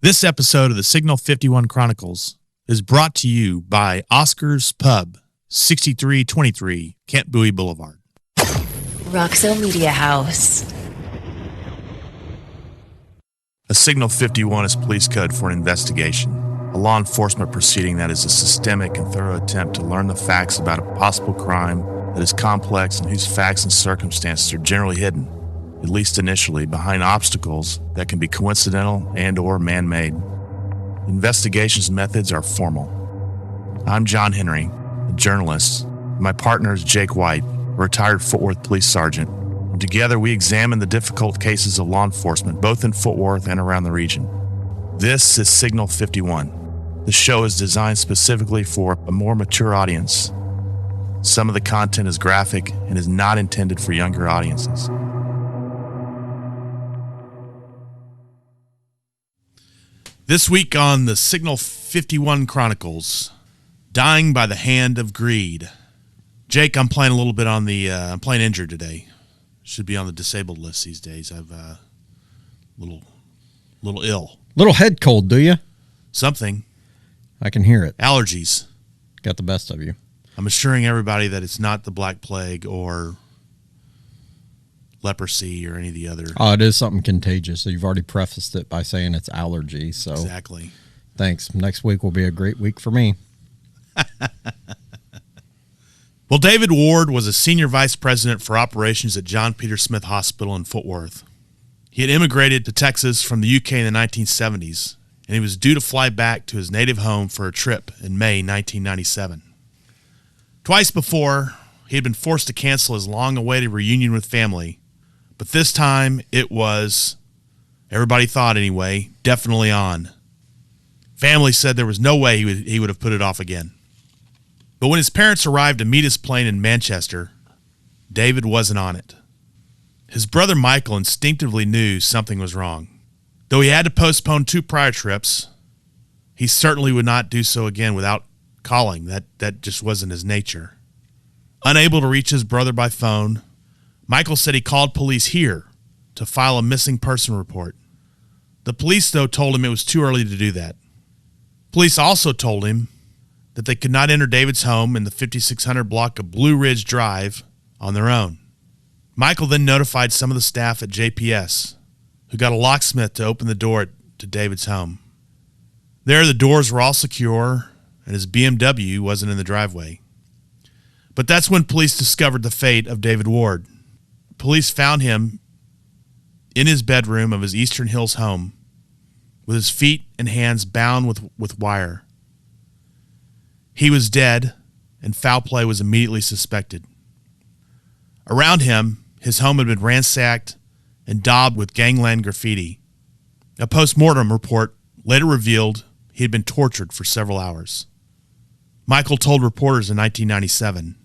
This episode of the Signal 51 Chronicles is brought to you by Oscar's Pub, 6323 Kent Bowie Boulevard. Roxo Media House. A Signal 51 is police code for an investigation, a law enforcement proceeding that is a systemic and thorough attempt to learn the facts about a possible crime that is complex and whose facts and circumstances are generally hidden, at least initially, behind obstacles that can be coincidental and or man-made. Investigations methods are formal. I'm John Henry, a journalist. My partner is Jake White, a retired Fort Worth police sergeant. And together we examine the difficult cases of law enforcement, both in Fort Worth and around the region. This is Signal 51. The show is designed specifically for a more mature audience. Some of the content is graphic and is not intended for younger audiences. This week on the Signal 51 Chronicles, dying by the hand of greed. Jake, I'm playing a little bit on the, I'm playing injured today. Should be on the disabled list these days. I've little ill. Little head cold, do you? Something. I can hear it. Allergies. Got the best of you. I'm assuring everybody that it's not the Black Plague or leprosy or any of the other. Oh, it is something contagious. So you've already prefaced it by saying it's allergy. So Exactly. Thanks. Next week will be a great week for me. Well, David Ward was a senior vice president for operations at John Peter Smith Hospital in Fort Worth. He had immigrated to Texas from the UK in the 1970s, and he was due to fly back to his native home for a trip in May 1997. Twice before, he had been forced to cancel his long-awaited reunion with family, but this time it was, everybody thought anyway, definitely on. Family said there was no way he would have put it off again. But when his parents arrived to meet his plane in Manchester, David wasn't on it. His brother Michael instinctively knew something was wrong. Though he had to postpone 2 prior trips, he certainly would not do so again without calling. That just wasn't his nature. Unable to reach his brother by phone, Michael said he called police here to file a missing person report. The police, though, told him it was too early to do that. Police also told him that they could not enter David's home in the 5600 block of Blue Ridge Drive on their own. Michael then notified some of the staff at JPS, who got a locksmith to open the door to David's home. There, the doors were all secure, and his BMW wasn't in the driveway. But that's when police discovered the fate of David Ward. Police found him in his bedroom of his Eastern Hills home with his feet and hands bound with wire. He was dead, and foul play was immediately suspected. Around him, his home had been ransacked and daubed with gangland graffiti. A post-mortem report later revealed he had been tortured for several hours. Michael told reporters in 1997,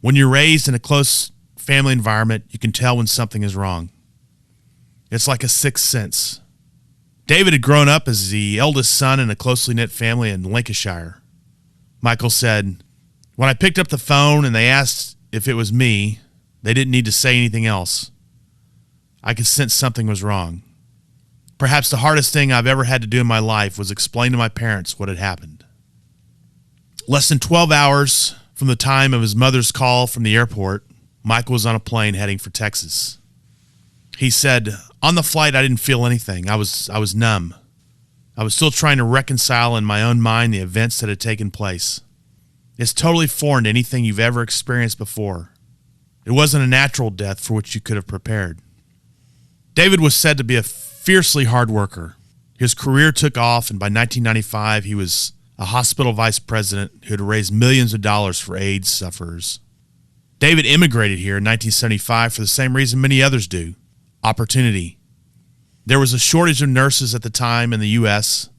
"When you're raised in a close family environment, you can tell when something is wrong. It's like a sixth sense." David had grown up as the eldest son in a closely knit family in Lancashire. Michael said, "When I picked up the phone and they asked if it was me, they didn't need to say anything else. I could sense something was wrong. Perhaps the hardest thing I've ever had to do in my life was explain to my parents what had happened." Less than 12 hours from the time of his mother's call from the airport, Michael was on a plane heading for Texas. He said, "On the flight, I didn't feel anything. I was numb. I was still trying to reconcile in my own mind the events that had taken place. It's totally foreign to anything you've ever experienced before. It wasn't a natural death for which you could have prepared." David was said to be a fiercely hard worker. His career took off, and by 1995, he was a hospital vice president who had raised millions of dollars for AIDS sufferers. David immigrated here in 1975 for the same reason many others do: opportunity. There was a shortage of nurses at the time in the U.S.,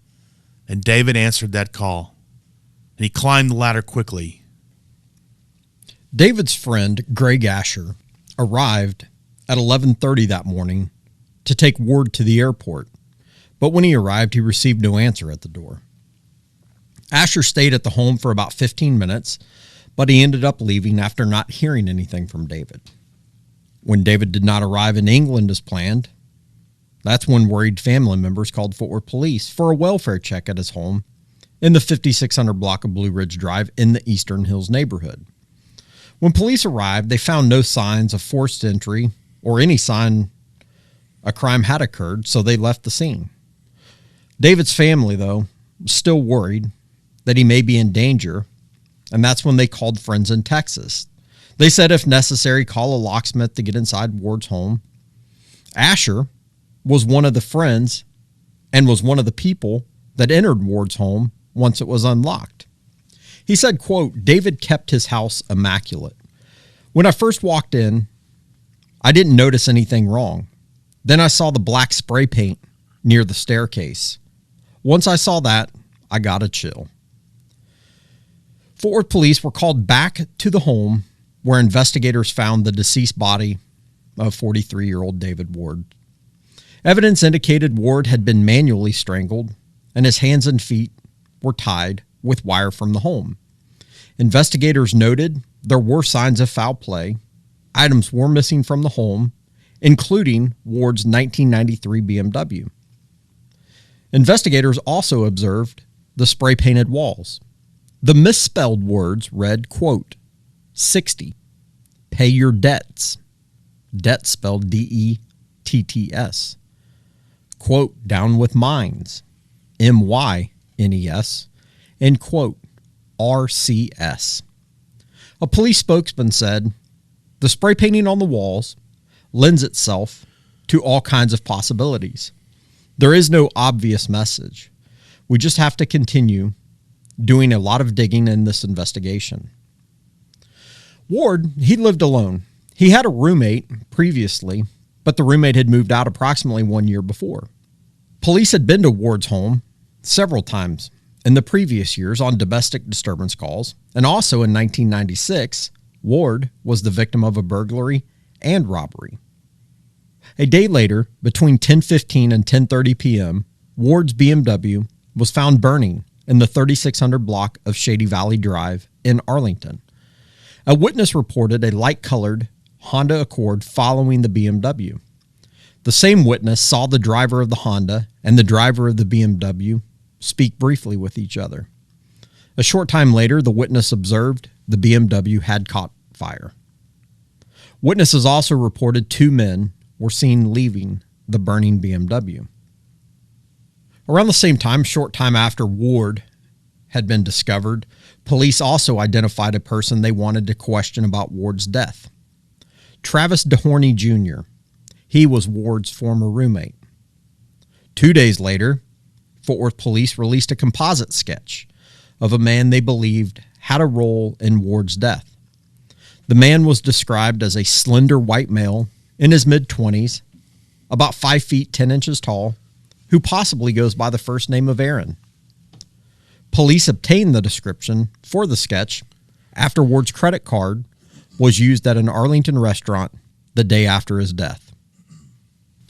and David answered that call, and he climbed the ladder quickly. David's friend, Greg Asher, arrived at 11:30 that morning to take Ward to the airport, but when he arrived, he received no answer at the door. Asher stayed at the home for about 15 minutes, but he ended up leaving after not hearing anything from David. When David did not arrive in England as planned, That's when worried family members called Fort Worth police for a welfare check at his home in the 5600 block of Blue Ridge Drive in the Eastern Hills neighborhood. When police arrived, they found no signs of forced entry or any sign a crime had occurred, so they left the scene. David's family, though, was still worried that he may be in danger, and that's when they called friends in Texas. They said if necessary, call a locksmith to get inside Ward's home. Asher was one of the friends and was one of the people that entered Ward's home once it was unlocked. He said, quote, David kept his house immaculate. When I first walked in, I didn't notice anything wrong. Then I saw the black spray paint near the staircase. Once I saw that, I got a chill. Fort Worth police were called back to the home where investigators found the deceased body of 43-year-old David Ward. Evidence indicated Ward had been manually strangled and his hands and feet were tied with wire from the home. Investigators noted there were signs of foul play. Items were missing from the home, including Ward's 1993 BMW. Investigators also observed the spray-painted walls. The misspelled words read, quote, 60, pay your debts. Debt spelled D-E-T-T-S. Quote, down with mines, M-Y-N-E-S, and quote, RCS. A police spokesman said, the spray painting on the walls lends itself to all kinds of possibilities. There is no obvious message. We just have to continue doing a lot of digging in this investigation. Ward, he lived alone. He had a roommate previously, but the roommate had moved out approximately 1 year before. Police had been to Ward's home several times in the previous years on domestic disturbance calls, and also in 1996, Ward was the victim of a burglary and robbery. A day later, between 10:15 and 10:30 p.m., Ward's BMW was found burning in the 3600 block of Shady Valley Drive in Arlington. A witness reported a light-colored Honda Accord following the BMW. The same witness saw the driver of the Honda and the driver of the BMW speak briefly with each other. A short time later, the witness observed the BMW had caught fire. Witnesses also reported 2 men were seen leaving the burning BMW. Around the same time, short time after Ward had been discovered, police also identified a person they wanted to question about Ward's death. Travis DeHorney Jr. He was Ward's former roommate. 2 days later, Fort Worth police released a composite sketch of a man they believed had a role in Ward's death. The man was described as a slender white male in his mid-20s, about 5 feet 10 inches tall, who possibly goes by the first name of Aaron. Police obtained the description for the sketch after Ward's credit card was used at an Arlington restaurant the day after his death.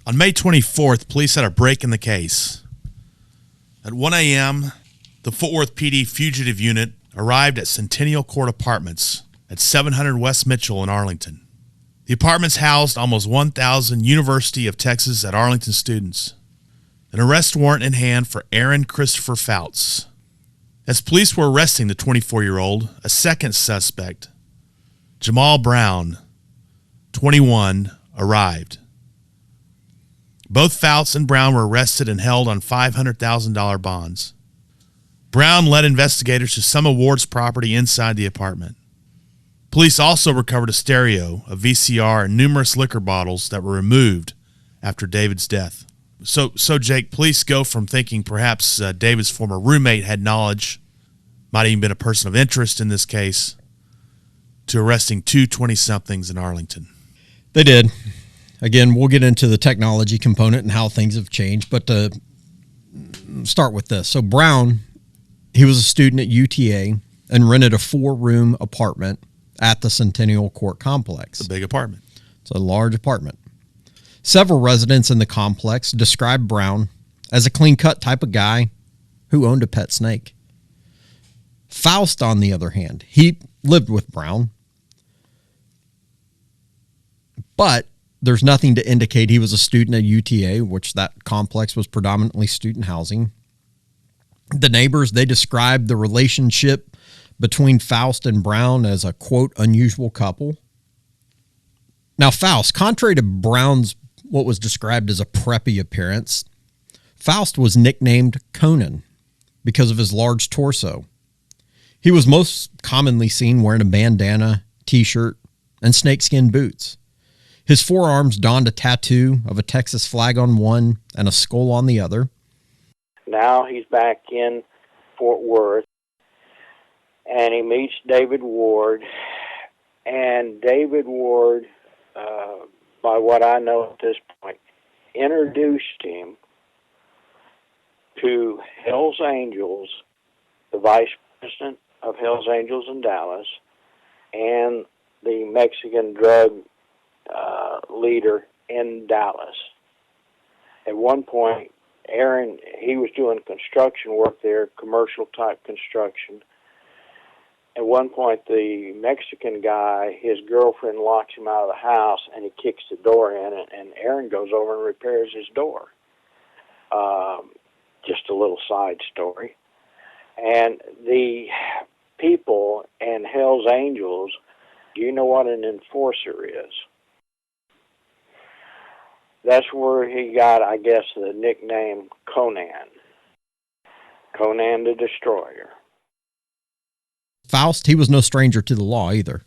On May 24th, police had a break in the case. At 1 a.m., the Fort Worth PD Fugitive Unit arrived at Centennial Court Apartments at 700 West Mitchell in Arlington. The apartments housed almost 1,000 University of Texas at Arlington students. An arrest warrant in hand for Aaron Christopher Faust. As police were arresting the 24-year-old, a second suspect, Jamal Brown, 21, arrived. Both Faust and Brown were arrested and held on $500,000 bonds. Brown led investigators to some of Ward's property inside the apartment. Police also recovered a stereo, a VCR, and numerous liquor bottles that were removed after David's death. So Jake, police go from thinking perhaps David's former roommate had knowledge, might even been a person of interest in this case, to arresting 2 20-somethings in Arlington. They did. Again, we'll get into the technology component and how things have changed, but to start with this. So Brown, he was a student at UTA and rented a 4-room apartment at the Centennial Court complex. It's a big apartment. It's a large apartment. Several residents in the complex described Brown as a clean-cut type of guy who owned a pet snake. Faust, on the other hand, he lived with Brown, but There's nothing to indicate he was a student at UTA, which that complex was predominantly student housing. The neighbors, they described the relationship between Faust and Brown as a, quote, unusual couple. Now, Faust, contrary to Brown's what was described as a preppy appearance, Faust was nicknamed Conan because of his large torso. He was most commonly seen wearing a bandana, t-shirt, and snakeskin boots. His forearms donned a tattoo of a Texas flag on one and a skull on the other. Now he's back in Fort Worth, and he meets David Ward. And David Ward, by what I know at this point, introduced him to Hell's Angels, the vice president of Hell's Angels in Dallas, and the Mexican drug leader in Dallas. At one point, Aaron, he was doing construction work there, commercial type construction. At one point, the Mexican guy, his girlfriend locks him out of the house, and he kicks the door in, and Aaron goes over and repairs his door. Just a little side story. And the people in Hell's Angels, do you know what an enforcer is? That's where he got, I guess, the nickname Conan. Conan the Destroyer. Faust, he was no stranger to the law either.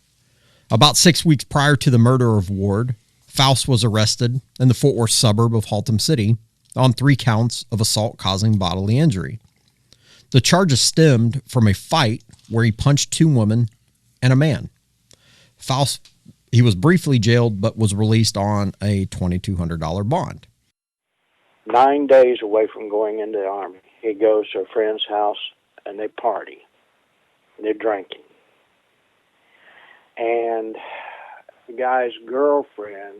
About 6 weeks prior to the murder of Ward, Faust was arrested in the Fort Worth suburb of Haltom City on 3 counts of assault causing bodily injury. The charges stemmed from a fight where he punched 2 women and a man. Faust, he was briefly jailed but was released on a $2,200 bond. 9 days away from going into the Army, he goes to a friend's house and they party. They're drinking. And the guy's girlfriend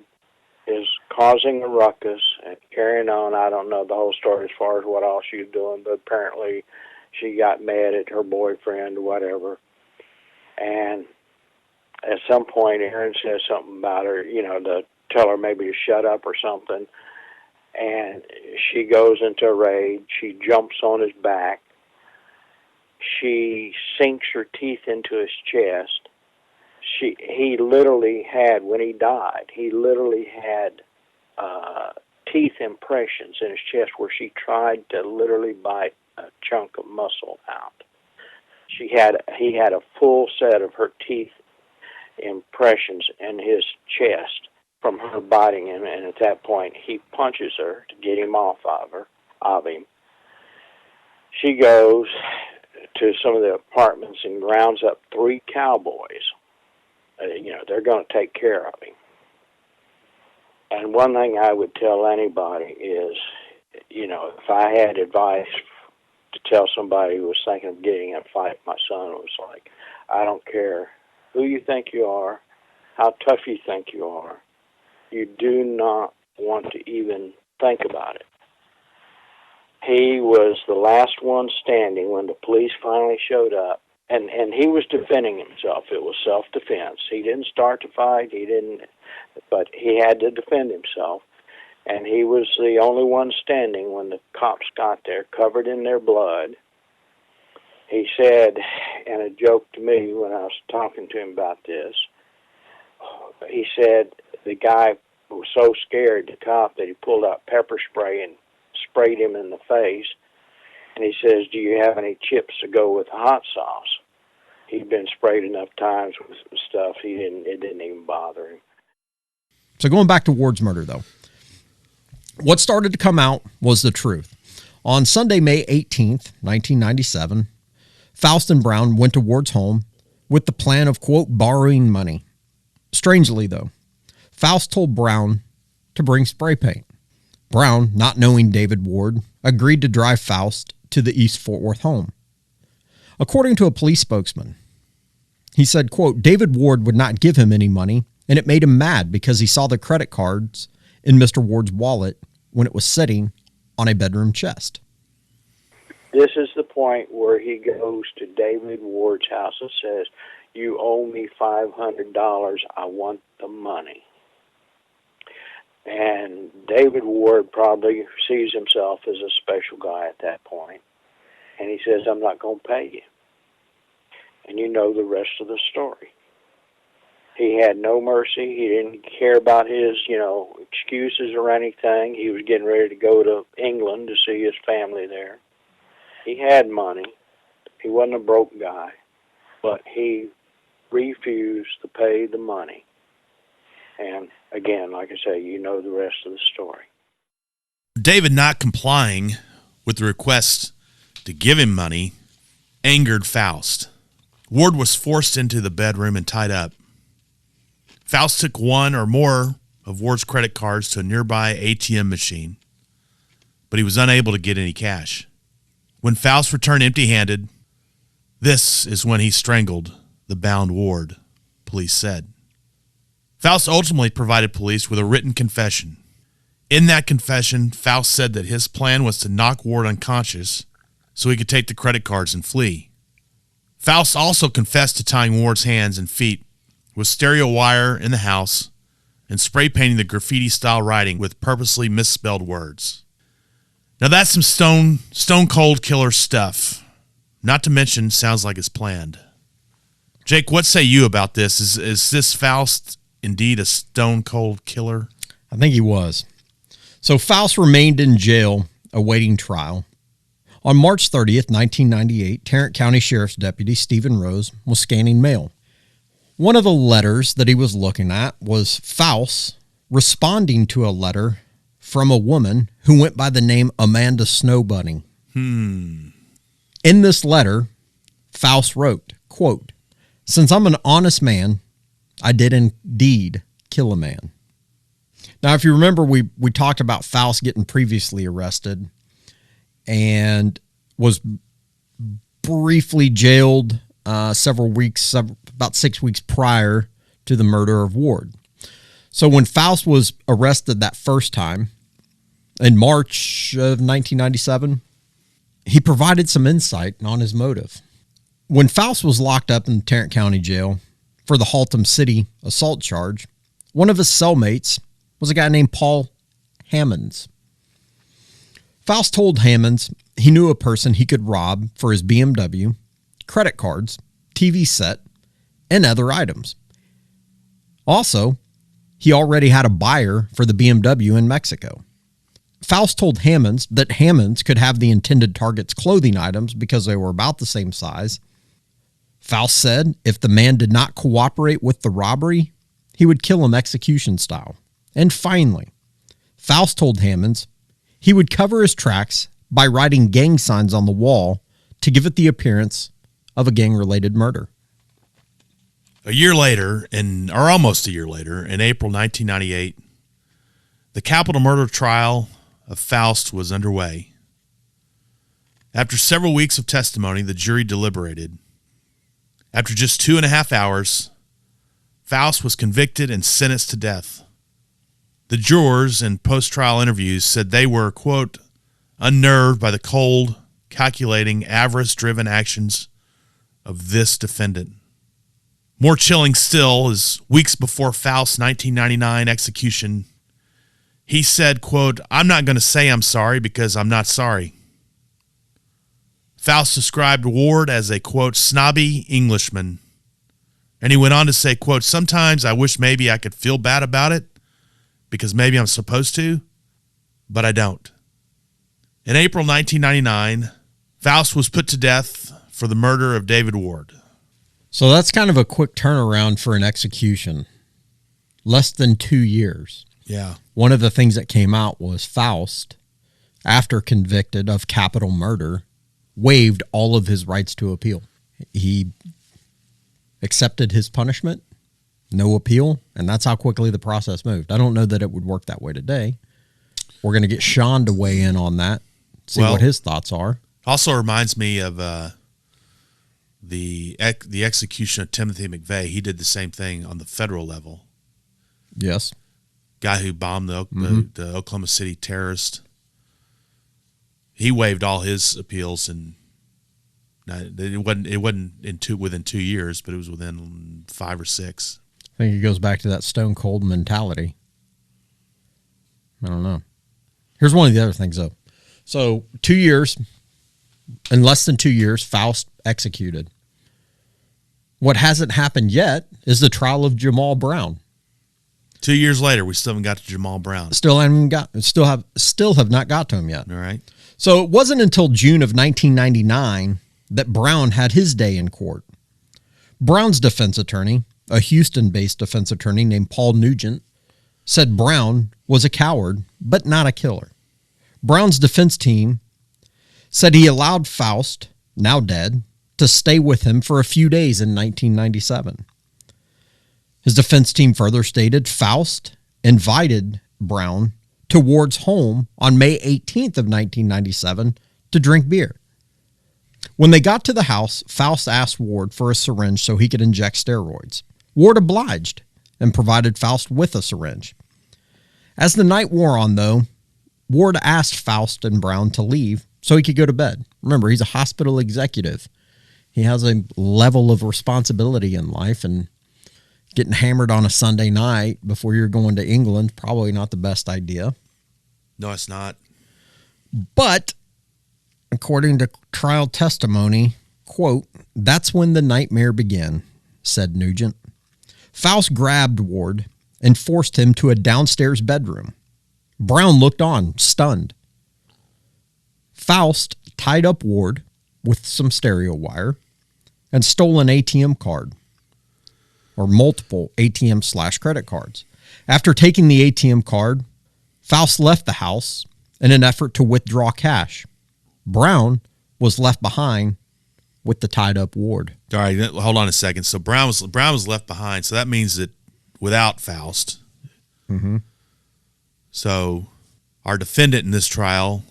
is causing a ruckus and carrying on. I don't know the whole story as far as what all she was doing, but apparently she got mad at her boyfriend or whatever. And at some point, Aaron says something about her, to tell her maybe to shut up or something. And she goes into a rage. She jumps on his back. She sinks her teeth into his chest. He literally had, when he died, teeth impressions in his chest where she tried to literally bite a chunk of muscle out. He had a full set of her teeth impressions in his chest from her biting him, and at that point he punches her to get him off of him. She goes to some of the apartments and rounds up 3 cowboys. They're going to take care of him. And one thing I would tell anybody is, if I had advice to tell somebody who was thinking of getting in a fight, my son was like, I don't care who you think you are, how tough you think you are. You do not want to even think about it. He was the last one standing when the police finally showed up, and he was defending himself. It was self-defense. He didn't start the fight. But he had to defend himself. And he was the only one standing when the cops got there, covered in their blood. He said, and a joke to me when I was talking to him about this, he said the guy was so scared, the cop, that he pulled out pepper spray and sprayed him in the face. And he says, do you have any chips to go with the hot sauce? He'd been sprayed enough times with stuff, it didn't even bother him. So going back to Ward's murder, though, what started to come out was the truth. On Sunday, May 18th, 1997, Faust and Brown went to Ward's home with the plan of, quote, borrowing money. Strangely, though, Faust told Brown to bring spray paint. Brown, not knowing David Ward, agreed to drive Faust to the East Fort Worth home. According to a police spokesman, he said, quote, David Ward would not give him any money, and it made him mad because he saw the credit cards in Mr. Ward's wallet when it was sitting on a bedroom chest. This is the point where he goes to David Ward's house and says, you owe me $500. I want the money. And David Ward probably sees himself as a special guy at that point. And he says, I'm not going to pay you. And you know the rest of the story. He had no mercy. He didn't care about his, excuses or anything. He was getting ready to go to England to see his family there. He had money. He wasn't a broke guy. But he refused to pay the money. And again, like I say, you know the rest of the story. David not complying with the request to give him money angered Faust. Ward was forced into the bedroom and tied up. Faust took one or more of Ward's credit cards to a nearby ATM machine, but he was unable to get any cash. When Faust returned empty-handed, this is when he strangled the bound Ward, police said. Faust ultimately provided police with a written confession. In that confession, Faust said that his plan was to knock Ward unconscious so he could take the credit cards and flee. Faust also confessed to tying Ward's hands and feet with stereo wire in the house and spray painting the graffiti-style writing with purposely misspelled words. Now that's some stone cold killer stuff. Not to mention, sounds like it's planned. Jake, what say you about this? Is this Faust indeed a stone cold killer? I think he was. So Faust remained in jail awaiting trial. On March 30th, 1998, Tarrant County Sheriff's Deputy Stephen Rose was scanning mail. One of the letters that he was looking at was Faust responding to a letter from a woman who went by the name Amanda Snowbunny. In this letter, Faust wrote, quote, "Since I'm an honest man, I did indeed kill a man." Now, if you remember, we talked about Faust getting previously arrested and was briefly jailed about 6 weeks prior to the murder of Ward. So when Faust was arrested that first time in March of 1997, he provided some insight on his motive. When Faust was locked up in Tarrant County Jail for the Haltom City assault charge, one of his cellmates was a guy named Paul Hammonds. Faust told Hammonds he knew a person he could rob for his BMW, credit cards, TV set, and other items. Also, he already had a buyer for the BMW in Mexico. Faust told Hammonds that Hammonds could have the intended target's clothing items because they were about the same size. Faust said if the man did not cooperate with the robbery, he would kill him execution style. And finally, Faust told Hammonds he would cover his tracks by writing gang signs on the wall to give it the appearance of a gang-related murder. A year later, or almost a year later, in April 1998, the capital murder trial of Faust was underway. After several weeks of testimony, the jury deliberated. After just 2.5 hours, Faust was convicted and sentenced to death. The jurors in post-trial interviews said they were, quote, unnerved by the cold, calculating, avarice-driven actions of this defendant. More chilling still is weeks before Faust's 1999 execution, he said, quote, "I'm not going to say I'm sorry because I'm not sorry." Faust described Ward as a, quote, snobby Englishman. And he went on to say, quote, "Sometimes I wish maybe I could feel bad about it because maybe I'm supposed to, but I don't." In April 1999, Faust was put to death for the murder of David Ward. So that's kind of a quick turnaround for an execution. Less than 2 years. Yeah. One of the things that came out was Faust, after convicted of capital murder, waived all of his rights to appeal. He accepted his punishment, no appeal, and that's how quickly the process moved. I don't know that it would work that way today. We're going to get Sean to weigh in on that, see what his thoughts are. Also reminds me of the execution of Timothy McVeigh. He did the same thing on the federal level. Yes. Guy who bombed the Oklahoma City terrorist. He waived all his appeals, and it wasn't within 2 years, but it was within 5 or 6. I think it goes back to that stone cold mentality. I don't know. Here's one of the other things, though. So 2 years, in less than 2 years, Faust executed. What hasn't happened yet is the trial of Jamal Brown. 2 years later, we still haven't got to Jamal Brown. Still have not got to him yet. All right. So it wasn't until June of 1999 that Brown had his day in court. Brown's defense attorney, a Houston-based defense attorney named Paul Nugent, said Brown was a coward, but not a killer. Brown's defense team said he allowed Faust, now dead, to stay with him for a few days in 1997. His defense team further stated Faust invited Brown to Ward's home on May 18th of 1997 to drink beer. When they got to the house, Faust asked Ward for a syringe so he could inject steroids. Ward obliged and provided Faust with a syringe. As the night wore on, though, Ward asked Faust and Brown to leave so he could go to bed. Remember, he's a hospital executive. He has a level of responsibility in life, and getting hammered on a Sunday night before you're going to England, probably not the best idea. No, it's not. But according to trial testimony, quote, "That's when the nightmare began," said Nugent. Faust grabbed Ward and forced him to a downstairs bedroom. Brown looked on, stunned. Faust tied up Ward with some stereo wire and stole an ATM card, or multiple ATM/credit cards. After taking the ATM card, Faust left the house in an effort to withdraw cash. Brown was left behind with the tied up Ward. All right, hold on a second. So Brown was left behind. So that means that without Faust. Mm-hmm. So our defendant in this trial,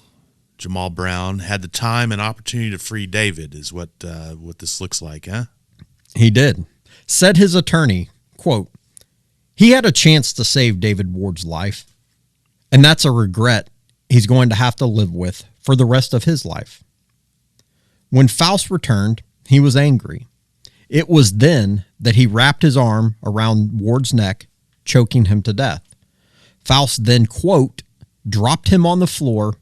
Jamal Brown, had the time and opportunity to free David, is what this looks like, huh? He did. Said his attorney, quote, "He had a chance to save David Ward's life, and that's a regret he's going to have to live with for the rest of his life." When Faust returned, he was angry. It was then that he wrapped his arm around Ward's neck, choking him to death. Faust then, quote, dropped him on the floor,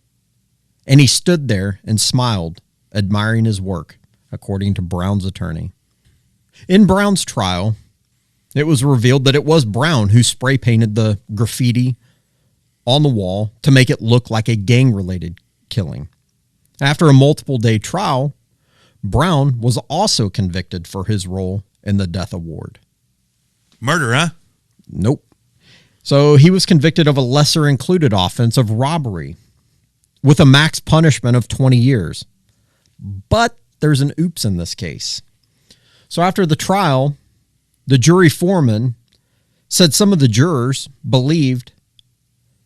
and he stood there and smiled, admiring his work, according to Brown's attorney. In Brown's trial, it was revealed that it was Brown who spray painted the graffiti on the wall to make it look like a gang-related killing. After a multiple-day trial, Brown was also convicted for his role in the death of Ward. Murder, huh? Nope. So he was convicted of a lesser-included offense of robbery with a max punishment of 20 years. But there's an oops in this case. So after the trial, the jury foreman said some of the jurors believed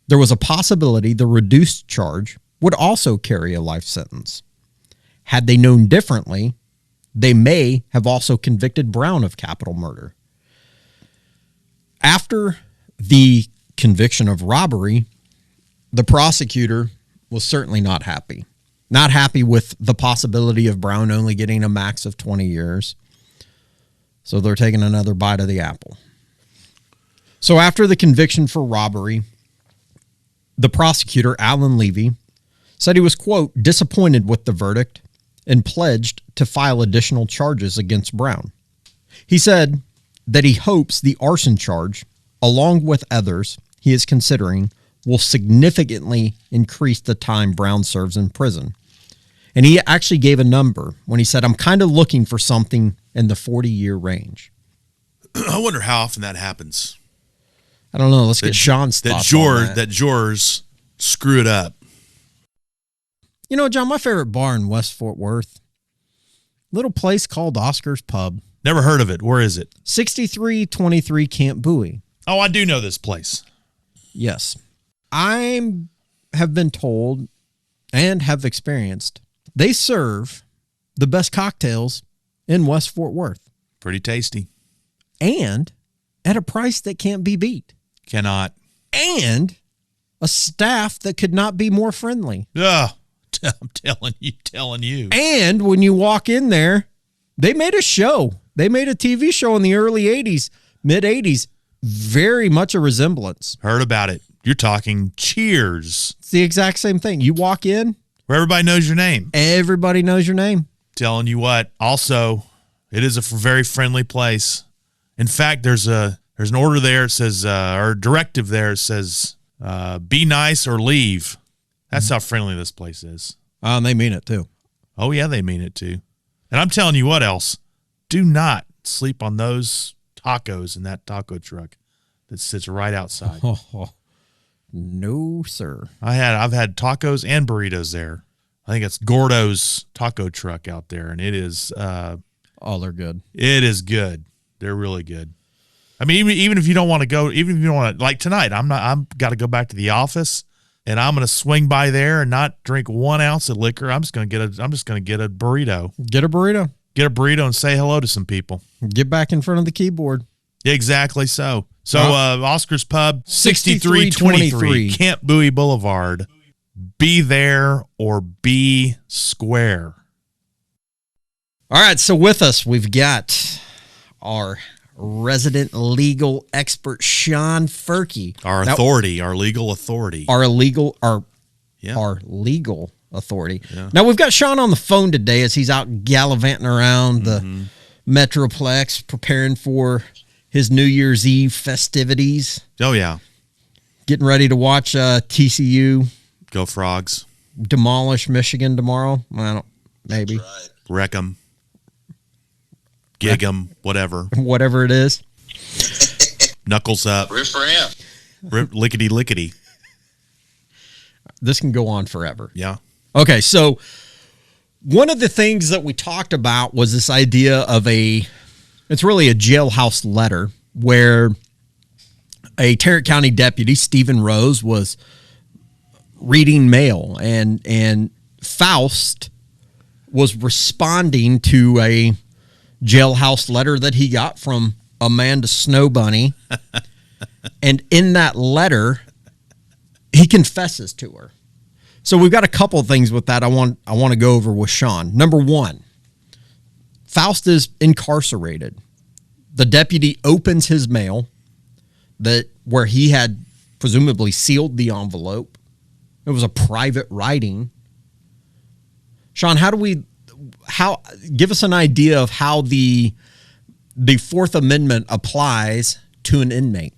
there was a possibility the reduced charge would also carry a life sentence. Had they known differently, they may have also convicted Brown of capital murder. After the conviction of robbery, the prosecutor was certainly not happy. Not happy with the possibility of Brown only getting a max of 20 years. So they're taking another bite of the apple. So after the conviction for robbery, the prosecutor, Alan Levy, said he was, quote, disappointed with the verdict and pledged to file additional charges against Brown. He said that he hopes the arson charge, along with others he is considering, will significantly increase the time Brown serves in prison. And he actually gave a number when he said, "I'm kind of looking for something in the 40-year range." I wonder how often that happens. I don't know. Let's get Sean's thoughts on that. That jurors screw it up. You know, John, my favorite bar in West Fort Worth, little place called Oscar's Pub. Never heard of it. Where is it? 6323 Camp Bowie. Oh, I do know this place. Yes. I have been told and have experienced they serve the best cocktails in West Fort Worth. Pretty tasty. And at a price that can't be beat. Cannot. And a staff that could not be more friendly. Oh, I'm telling you. And when you walk in there, they made a show. They made a TV show in the early 80s, mid 80s. Very much a resemblance. Heard about it. You're talking Cheers, It's the exact same thing. You walk in, where everybody knows your name. everybody knows your name. Telling you what. Also, it is a very friendly place. In fact, there's an order there. It says, or a directive there. It says, be nice or leave. That's how friendly this place is. And they mean it too. Oh, yeah, they mean it too. And I'm telling you what else. Do not sleep on those tacos in that taco truck that sits right outside. No, sir. I've had tacos and burritos there. I think it's Gordo's taco truck out there, and it is They're good. it is good. They're really good. I mean, even if you don't want to go, even if you don't want to, like tonight, I'm got to go back to the office, and I'm going to swing by there and not drink 1 ounce of liquor. I'm just going to get a burrito. Get a burrito. Get a burrito and say hello to some people. Get back in front of the keyboard. Exactly so. So, Oscar's Pub, 6323 Camp Bowie Boulevard. Be there or be square. All right, so with us, we've got our resident legal expert, Sean Furkey. Our authority, our legal authority. Our legal authority. Yeah. Now, we've got Sean on the phone today as he's out gallivanting around the Metroplex, preparing for his New Year's Eve festivities. Oh, yeah. Getting ready to watch TCU Go Frogs. demolish Michigan tomorrow. Maybe. Right. Wreck 'em. Gig 'em. Whatever. Whatever it is. Knuckles up. Rip for him. Lickety lickety. This can go on forever. Yeah. Okay, so one of the things that we talked about was this idea of it's really a jailhouse letter where a Tarrant County deputy, Stephen Rose, was reading mail, and Faust was responding to a jailhouse letter that he got from Amanda Snow Bunny. And in that letter, he confesses to her. So we've got a couple of things with that I want to go over with Sean. Number one, Faust is incarcerated. The deputy opens his mail where he had presumably sealed the envelope. It was a private writing. Sean, give us an idea of how the Fourth Amendment applies to an inmate.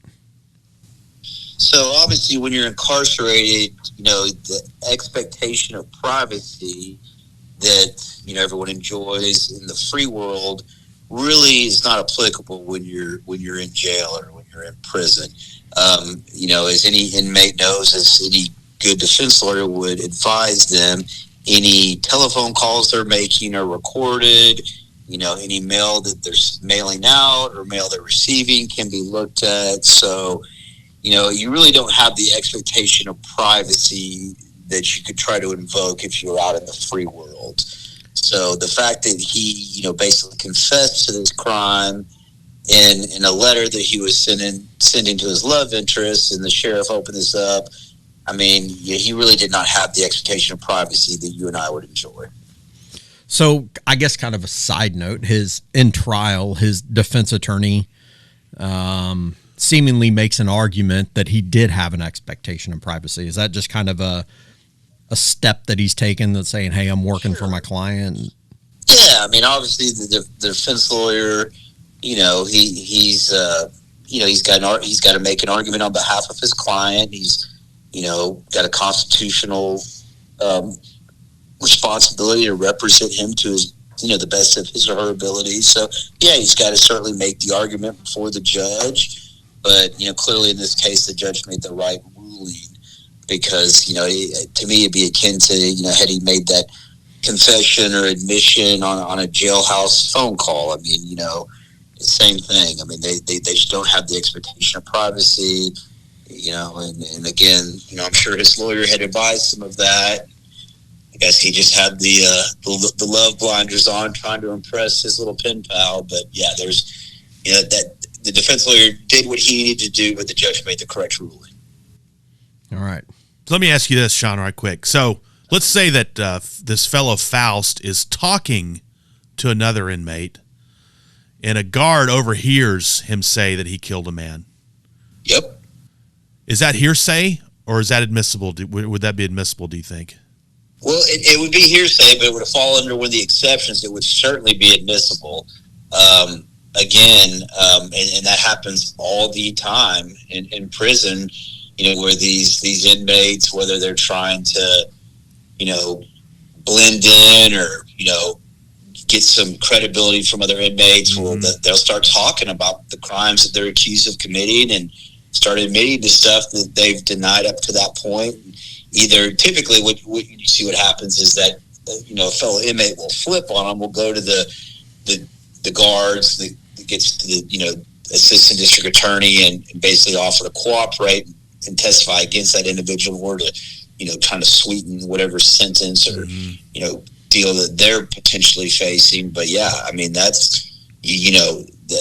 So obviously when you're incarcerated, the expectation of privacy that, everyone enjoys in the free world really is not applicable when you're in jail or when you're in prison. As any inmate knows, as any good defense lawyer would advise them, any telephone calls they're making are recorded. Any mail that they're mailing out or mail they're receiving can be looked at. So, you really don't have the expectation of privacy that you could try to invoke if you're out in the free world. So the fact that he, basically confessed to this crime in a letter that he was sending to his love interest, and the sheriff opened this up, he really did not have the expectation of privacy that you and I would enjoy. So I guess kind of a side note, in trial, his defense attorney seemingly makes an argument that he did have an expectation of privacy. Is that just kind of a step that he's taken that's saying, hey, I'm working for my client? Yeah, obviously the defense lawyer, he's got to make an argument on behalf of his client. He's, got a constitutional responsibility to represent him to his, the best of his or her abilities. So, yeah, he's got to certainly make the argument before the judge. But, clearly in this case, the judge made the right ruling because, to me, it'd be akin to, had he made that confession or admission on a jailhouse phone call. Same thing. They just don't have the expectation of privacy, and again, I'm sure his lawyer had advised him of that. I guess he just had the love blinders on, trying to impress his little pen pal. But yeah, there's, that the defense lawyer did what he needed to do, but the judge made the correct ruling. All right. Let me ask you this, Sean, right quick. So let's say that this fellow Faust is talking to another inmate, and a guard overhears him say that he killed a man. Yep. Is that hearsay or is that admissible? Would that be admissible, do you think? Well, it would be hearsay, but it would fall under one of the exceptions. It would certainly be admissible. And that happens all the time in prison, where these inmates, whether they're trying to, blend in or, get some credibility from other inmates, well, they'll start talking about the crimes that they're accused of committing and start admitting to stuff that they've denied up to that point. Either typically what you see what happens is that, a fellow inmate will flip on them, will go to the guards that gets to the, assistant district attorney and basically offer to cooperate and testify against that individual or to, kind of sweeten whatever sentence or, deal that they're potentially facing. But yeah, I mean, that's,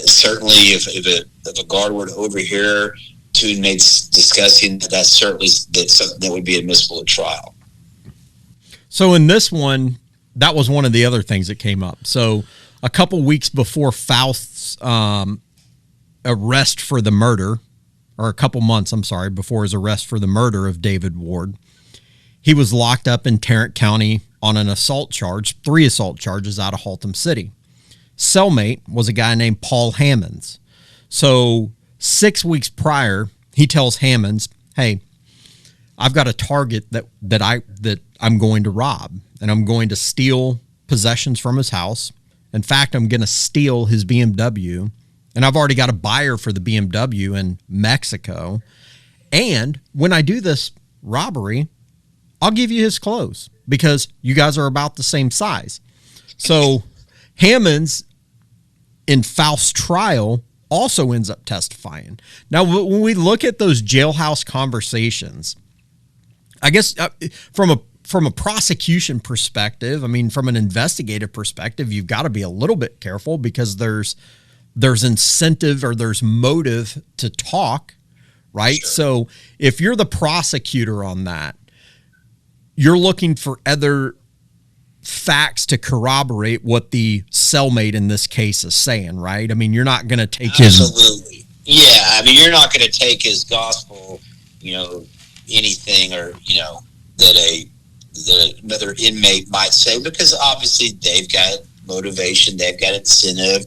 certainly if a guard were to overhear two inmates discussing that's certainly something that would be admissible at trial. So in this one, that was one of the other things that came up. So a couple weeks before Faust's arrest for the murder, or a couple months, before his arrest for the murder of David Ward, he was locked up in Tarrant County on an assault charge, 3 assault charges out of Haltom City. Cellmate was a guy named Paul Hammonds. So 6 weeks prior, he tells Hammonds, "Hey, I've got a target that I'm going to rob, and I'm going to steal possessions from his house. In fact, I'm going to steal his BMW, and I've already got a buyer for the BMW in Mexico. And when I do this robbery, I'll give you his clothes because you guys are about the same size." So Hammonds, in Faust's trial, also ends up testifying. Now, when we look at those jailhouse conversations, I guess from a prosecution perspective, I mean, from an investigative perspective, you've got to be a little bit careful because there's incentive or there's motive to talk, right? Sure. So if you're the prosecutor on that, you're looking for other facts to corroborate what the cellmate in this case is saying, right? I mean, you're not going to take Absolutely. Yeah, I mean, you're not going to take his gospel, anything or, that another inmate might say, because obviously they've got motivation, they've got incentive,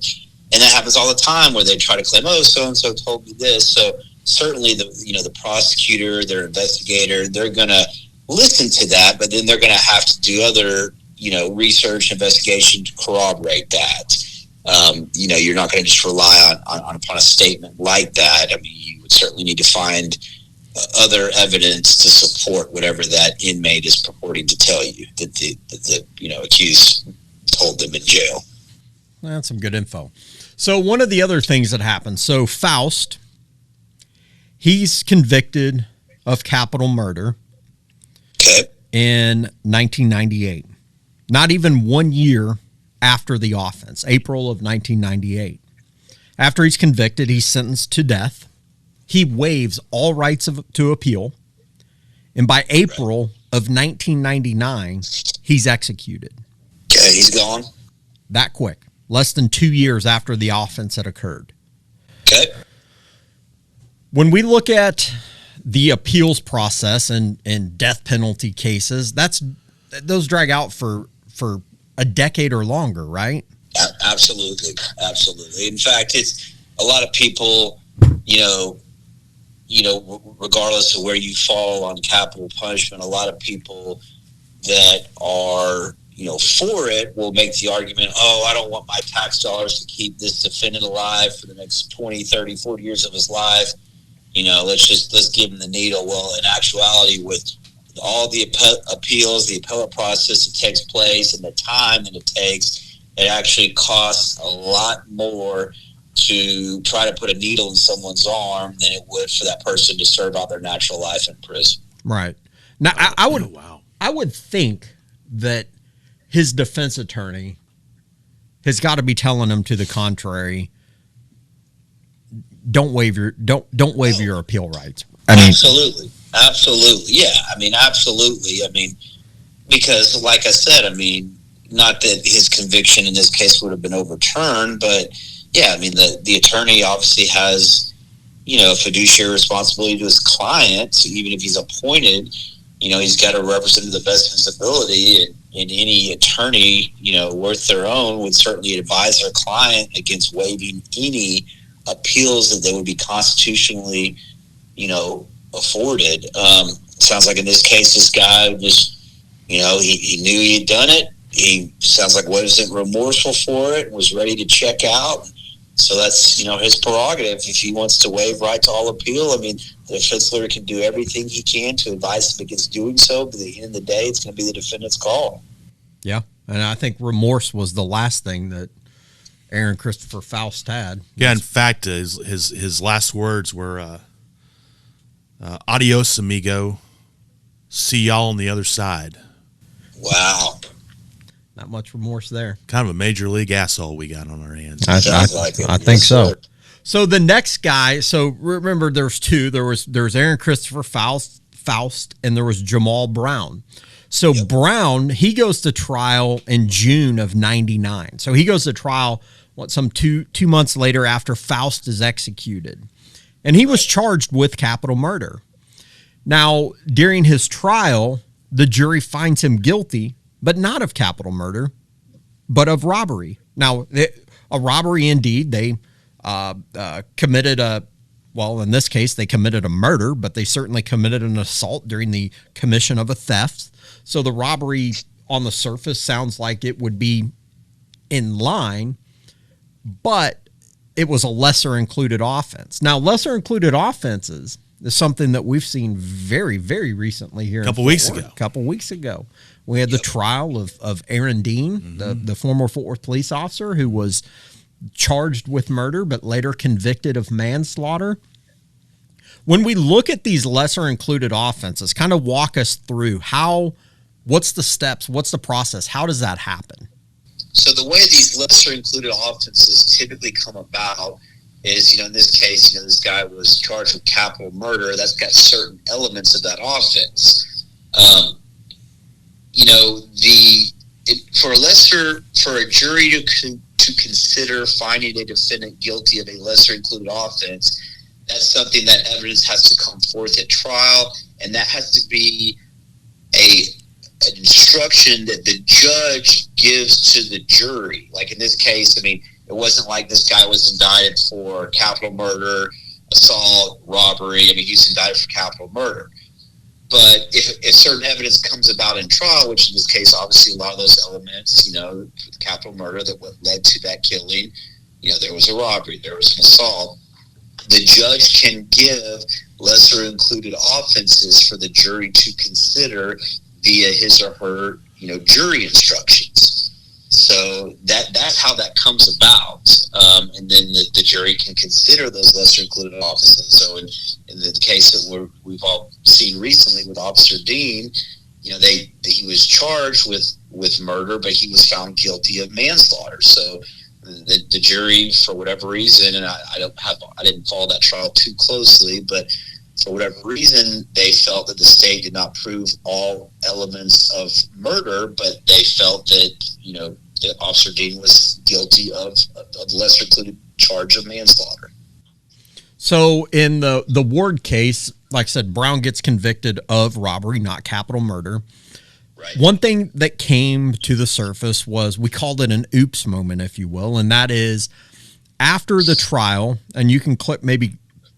and that happens all the time where they try to claim, oh, so-and-so told me this. So certainly the prosecutor, their investigator, they're going to listen to that, but then they're going to have to do other, research, investigation to corroborate that. You're not going to just rely upon a statement like that. I mean, you would certainly need to find other evidence to support whatever that inmate is purporting to tell you that the accused told them in jail. That's some good info. So one of the other things that happened, so Faust, he's convicted of capital murder in 1998. Not even 1 year after the offense, April of 1998. After he's convicted, he's sentenced to death. He waives all rights to appeal. And by April of 1999, he's executed. Okay, he's gone. That quick. Less than 2 years after the offense had occurred. Okay. When we look at the appeals process and death penalty cases, those drag out for a decade or longer, right? Absolutely. In fact, it's a lot of people, regardless of where you fall on capital punishment, a lot of people that are, for it will make the argument, oh, I don't want my tax dollars to keep this defendant alive for the next 20, 30, 40 years of his life. Let's give him the needle. Well, in actuality, with all the appeals, the appellate process that takes place and the time that it takes, it actually costs a lot more to try to put a needle in someone's arm than it would for that person to serve out their natural life in prison. Right. Now, I would think that his defense attorney has got to be telling him to the contrary. Don't waive your appeal rights. Absolutely. Yeah. Absolutely. Because like I said, not that his conviction in this case would have been overturned, but yeah, the attorney obviously has, fiduciary responsibility to his client, even if he's appointed. He's got to represent to the best of his ability, and any attorney, worth their own would certainly advise their client against waiving any appeals that they would be constitutionally, afforded. Sounds like in this case, this guy just, he knew he had done it. He sounds like wasn't remorseful for it, was ready to check out. So that's, his prerogative. If he wants to waive right to all appeal, I mean, the defense lawyer can do everything he can to advise him against doing so. But at the end of the day, it's going to be the defendant's call. Yeah. And I think remorse was the last thing that Aaron Christopher Faust had. Yeah. In fact, his last words were, adios, amigo. See y'all on the other side. Wow. Not much remorse there. Kind of a major league asshole we got on our hands. I think so. So the next guy, so remember there's two. There's Aaron Christopher Faust, and there was Jamal Brown. So yep. Brown, he goes to trial in June of 99. So he goes to trial some two months later after Faust is executed. And he was charged with capital murder. Now, during his trial, the jury finds him guilty, but not of capital murder, but of robbery. Now, a robbery indeed. They committed in this case, they committed a murder, but they certainly committed an assault during the commission of a theft. So the robbery on the surface sounds like it would be in line, but it was a lesser included offense. Now, lesser included offenses is something that we've seen very, very recently here. A couple weeks ago. We had the trial of Aaron Dean, the former Fort Worth police officer who was charged with murder but later convicted of manslaughter. When we look at these lesser included offenses, kind of walk us through what's the steps, what's the process, how does that happen? So the way these lesser included offenses typically come about is, in this case, this guy was charged with capital murder. That's got certain elements of that offense. For a jury to consider finding a defendant guilty of a lesser included offense, that's something that evidence has to come forth at trial, and that has to be an instruction that the judge gives to the jury. Like in this case, I mean, it wasn't like this guy was indicted for capital murder, assault, robbery. I mean, he's indicted for capital murder. But if certain evidence comes about in trial, which in this case, obviously a lot of those elements, capital murder that what led to that killing, there was a robbery, there was an assault, the judge can give lesser included offenses for the jury to consider via his or her, jury instructions. So that's how that comes about. And then the jury can consider those lesser included offenses. So in the case that we've all seen recently with Officer Dean, he was charged with murder, but he was found guilty of manslaughter. So the jury, for whatever reason, and I didn't follow that trial too closely, but for whatever reason, they felt that the state did not prove all elements of murder, but they felt that, that Officer Dean was guilty of lesser included charge of manslaughter. So in the Ward case, like I said, Brown gets convicted of robbery, not capital murder. Right. One thing that came to the surface was, we called it an oops moment, if you will, and that is after the trial, and you can maybe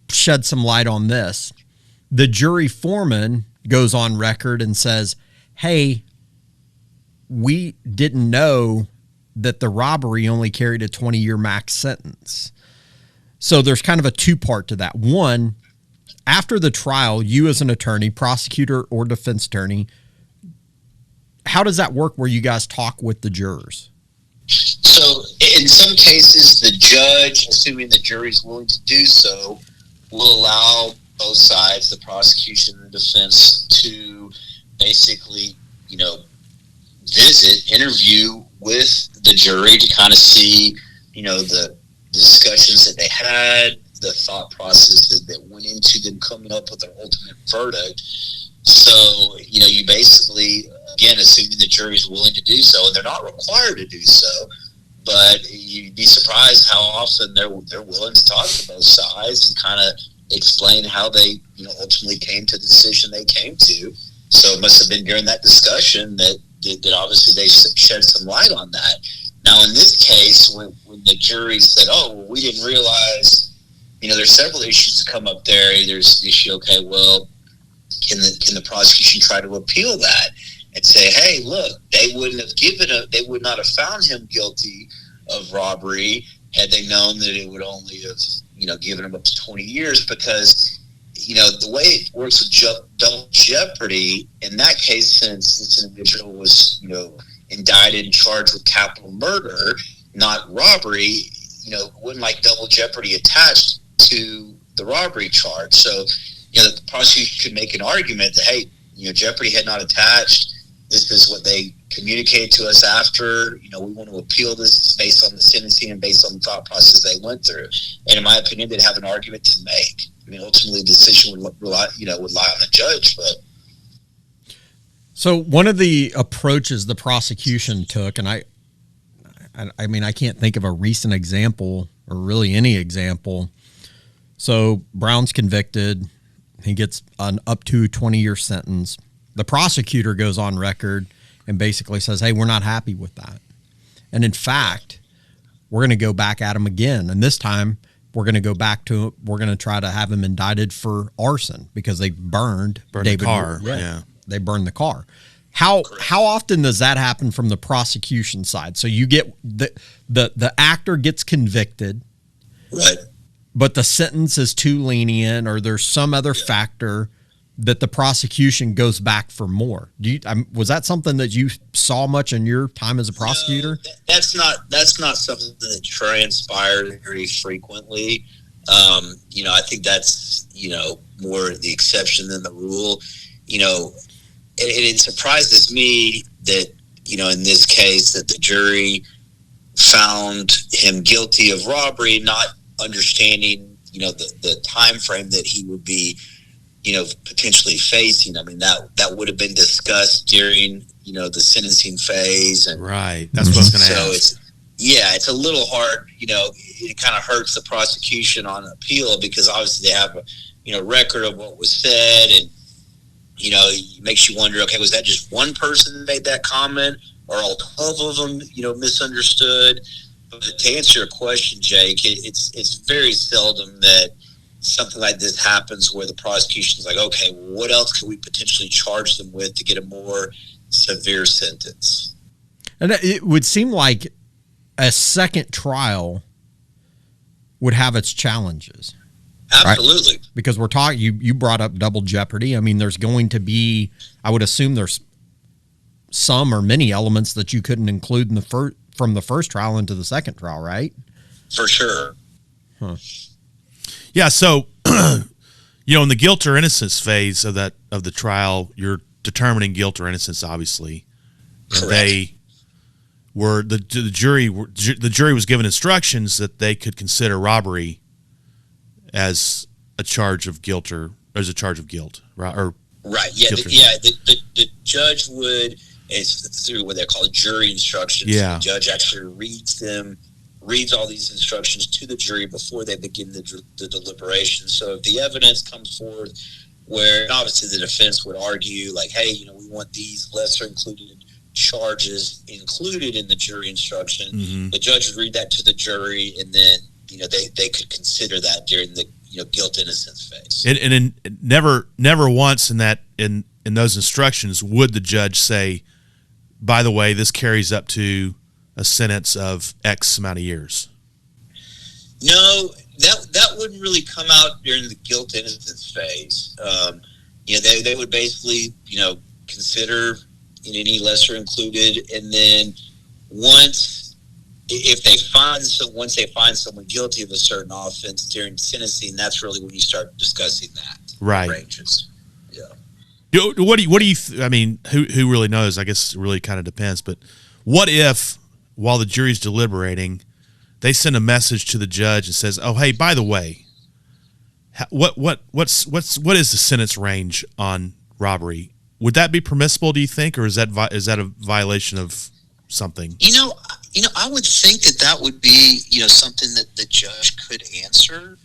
shed some light on this, the jury foreman goes on record and says, hey, we didn't know that the robbery only carried a 20-year max sentence. So there's kind of a two-part to that. One, after the trial, you as an attorney, prosecutor or defense attorney, how does that work where you guys talk with the jurors? So in some cases, the judge, assuming the jury's willing to do so, will allow both sides, the prosecution and the defense, to basically, interview with the jury to kind of see, the discussions that they had, the thought process that went into them coming up with their ultimate verdict. So, you basically, again, assuming the jury's willing to do so, and they're not required to do so, but you'd be surprised how often they're willing to talk to both sides and kind of explain how they, ultimately came to the decision they came to. So it must have been during that discussion that obviously they shed some light on that. Now, in this case, when the jury said, "Oh, well, we didn't realize," there's several issues to come up there. There's the issue, okay, well, can the prosecution try to appeal that and say, "Hey, look, they would not have found him guilty of robbery had they known that it would only have, given him up to 20 years," because the way it works with double jeopardy, in that case, since this individual was, indicted and charged with capital murder, not robbery, wouldn't like double jeopardy attached to the robbery charge. So, the prosecution could make an argument that, hey, jeopardy had not attached. This is what they communicated to us after. We want to appeal this based on the sentencing and based on the thought process they went through. And in my opinion, they'd have an argument to make. Ultimately, the decision would lie on the judge. But so one of the approaches the prosecution took, and I mean, I can't think of a recent example or really any example. So Brown's convicted. He gets an up to 20-year sentence. The prosecutor goes on record and basically says, "Hey, we're not happy with that. And in fact, we're going to go back at him again. And this time we're going to try to have him indicted for arson because they burned David, the car. Right. Yeah. They burned the car." How often does that happen from the prosecution side? So you get the actor gets convicted, right, but the sentence is too lenient, or there's some other factor that the prosecution goes back for more. Was that something that you saw much in your time as a prosecutor? No, that's not something that transpired very frequently. I think that's more the exception than the rule. It surprises me that in this case that the jury found him guilty of robbery, not understanding the time frame that he would be potentially facing. I mean, that would have been discussed during the sentencing phase, and right, that's what I was going to ask. It's a little hard. It kind of hurts the prosecution on appeal because obviously they have a record of what was said, and it makes you wonder, okay, was that just one person that made that comment, or all 12 of them misunderstood? But to answer your question, Jake, it's very seldom that something like this happens where the prosecution's like, okay, what else can we potentially charge them with to get a more severe sentence? And it would seem like a second trial would have its challenges. Absolutely. Right? Because we're talking, you brought up double jeopardy. I mean, there's going to be, I would assume there's some or many elements that you couldn't include in from the first trial into the second trial, right? For sure. Huh. Yeah, so in the guilt or innocence phase of the trial, you're determining guilt or innocence, obviously. Correct. They were the jury was given instructions that they could consider robbery as a charge of guilt or as a charge of guilt, right? Or right. Yeah. The judge would, it's through what they call jury instructions. Yeah. The judge actually reads all these instructions to the jury before they begin the deliberation. So if the evidence comes forth where, and obviously the defense would argue like, hey, we want these lesser included charges included in the jury instruction. Mm-hmm. The judge would read that to the jury, and then they could consider that during the guilt innocence phase. And never once in those instructions would the judge say, by the way, this carries up to a sentence of X amount of years. No, that wouldn't really come out during the guilt innocence phase. They would basically consider any lesser included, and then once they find someone guilty of a certain offense during sentencing, that's really when you start discussing that. Right. Ranges. Yeah. What do you I mean, who really knows? I guess it really kind of depends. But what if, while the jury's deliberating, they send a message to the judge and says, "Oh, hey, by the way, what is the sentence range on robbery?" Would that be permissible, do you think, or is that a violation of something? I would think that would be something that the judge could answer.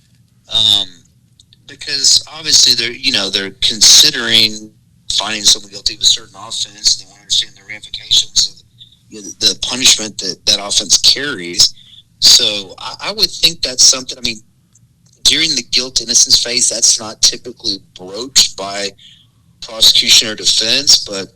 because obviously they're considering finding someone guilty of a certain offense. They want to understand the ramifications of the punishment that offense carries. So I would think that's something. I mean, during the guilt innocence phase, that's not typically broached by prosecution or defense, but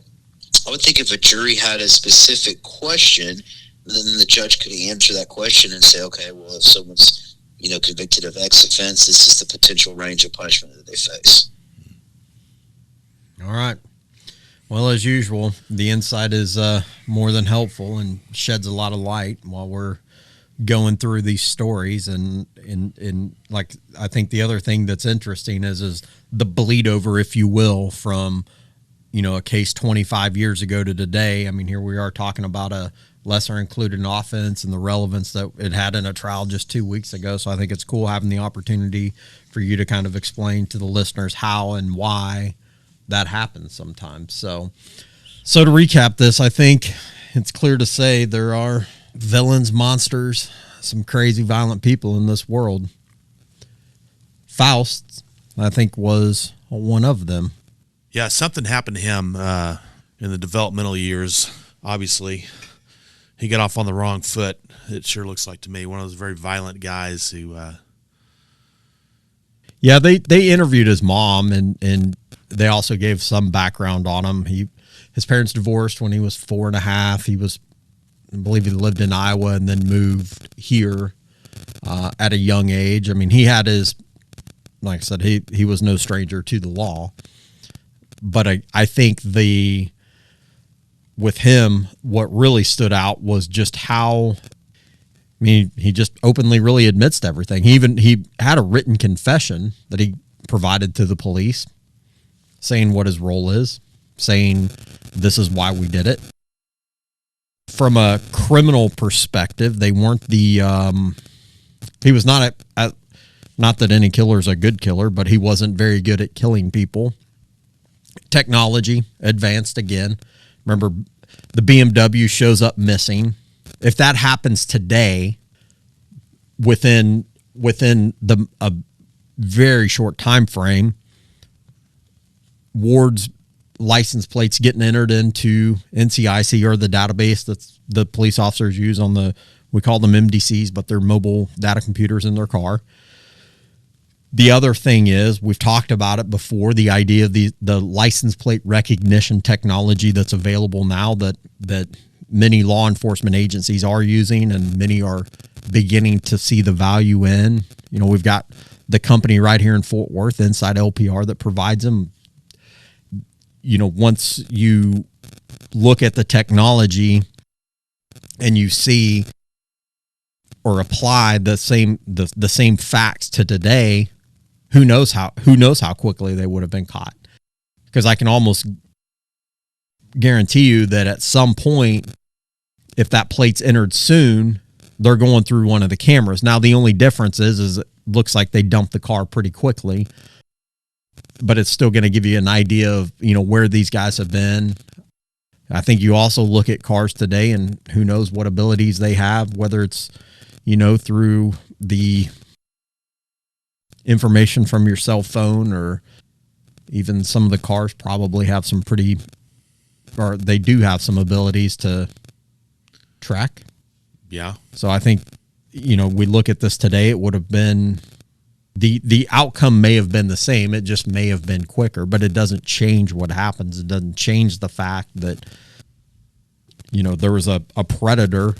I would think if a jury had a specific question, then the judge could answer that question and say, okay, well, if someone's convicted of X offense, this is the potential range of punishment that they face. All right. Well, as usual, the insight is more than helpful and sheds a lot of light while we're going through these stories. And like, I think the other thing that's interesting is the bleed over, if you will, from, a case 25 years ago to today. I mean, here we are talking about a lesser included offense and the relevance that it had in a trial just 2 weeks ago. So I think it's cool having the opportunity for you to kind of explain to the listeners how and why that happens sometimes. So to recap this, I think it's clear to say there are villains, monsters, some crazy violent people in this world. Faust, I think, was one of them. Yeah, something happened to him in the developmental years. Obviously, he got off on the wrong foot. It sure looks like to me. One of those very violent guys who... Yeah, they interviewed his mom, and they also gave some background on him. His parents divorced when he was 4.5. I believe he lived in Iowa and then moved here at a young age. I mean, he had like I said, he was no stranger to the law. But I think with him, what really stood out was just how, I mean, he just openly really admits to everything. He had a written confession that he provided to the police saying what his role is, saying this is why we did it. From a criminal perspective, they weren't he was not not that any killer is a good killer, but he wasn't very good at killing people. Technology advanced again. Remember, the BMW shows up missing. If that happens today, within a very short time frame, Ward's license plates getting entered into NCIC, or the database that the police officers use we call them MDCs, but they're mobile data computers in their car. The other thing is, we've talked about it before, the idea of the license plate recognition technology that's available now that many law enforcement agencies are using and many are beginning to see the value in. We've got the company right here in Fort Worth, Inside LPR, that provides them. Once you look at the technology and you see or apply the same facts to today, who knows how quickly they would have been caught. Because I can almost guarantee you that at some point, if that plate's entered soon, they're going through one of the cameras. Now, the only difference is it looks like they dumped the car pretty quickly, but it's still going to give you an idea of, where these guys have been. I think you also look at cars today and who knows what abilities they have, whether it's, through the information from your cell phone, or even some of the cars probably have they do have some abilities to track. Yeah. So I think, we look at this today, it would have been, the outcome may have been the same. It just may have been quicker, but it doesn't change what happens. It doesn't change the fact that, there was a predator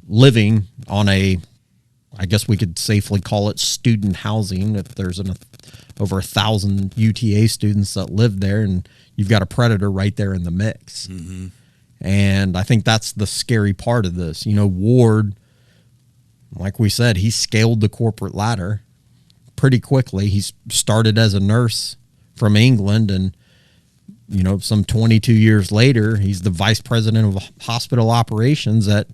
living on I guess we could safely call it student housing, if there's over 1,000 UTA students that live there, and you've got a predator right there in the mix. Mm-hmm. And I think that's the scary part of this. Ward, like we said, he scaled the corporate ladder pretty quickly. He started as a nurse from England, and some 22 years later, he's the vice president of hospital operations at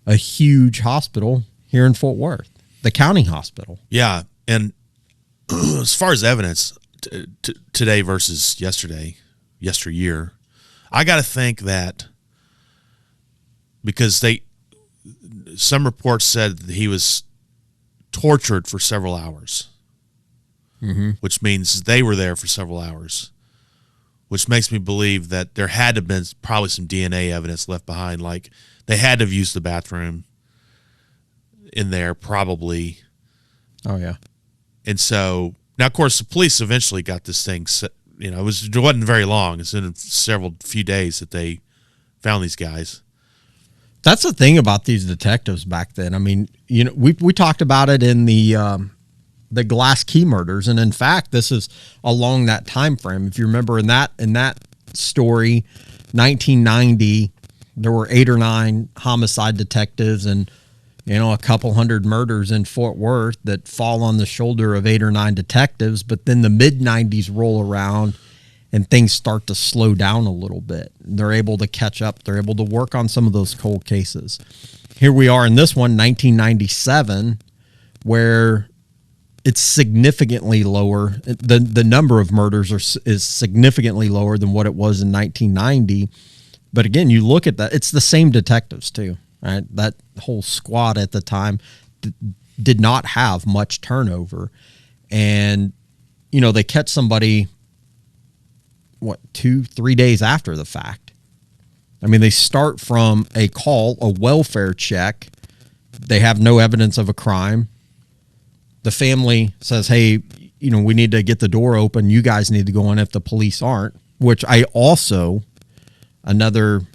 a huge hospital here in Fort Worth, the county hospital. Yeah, and as far as evidence, today versus yesteryear, I got to think that because some reports said that he was tortured for several hours which means they were there for several hours, which makes me believe that there had to have been probably some DNA evidence left behind. Like they had to have used the bathroom in there probably. Oh, yeah. And so now, of course, the police eventually got this thing set. It wasn't very long. It's in few days that they found these guys. That's the thing about these detectives back then. I mean, we talked about it in the Glass Key murders, and in fact, this is along that time frame. If you remember in that story, 1990, there were 8 or 9 homicide detectives, and a couple hundred murders in Fort Worth that fall on the shoulder of 8 or 9 detectives. But then the mid-90s roll around and things start to slow down a little bit. They're able to catch up. They're able to work on some of those cold cases. Here we are in this one, 1997, where it's significantly lower. The number of murders is significantly lower than what it was in 1990. But again, you look at that, it's the same detectives too. Right, that whole squad at the time did not have much turnover, and they catch somebody 2-3 days after the fact. I mean, they start from a call, a welfare check. They have no evidence of a crime. The family says, "Hey, we need to get the door open. You guys need to go in if the police aren't." Which I also another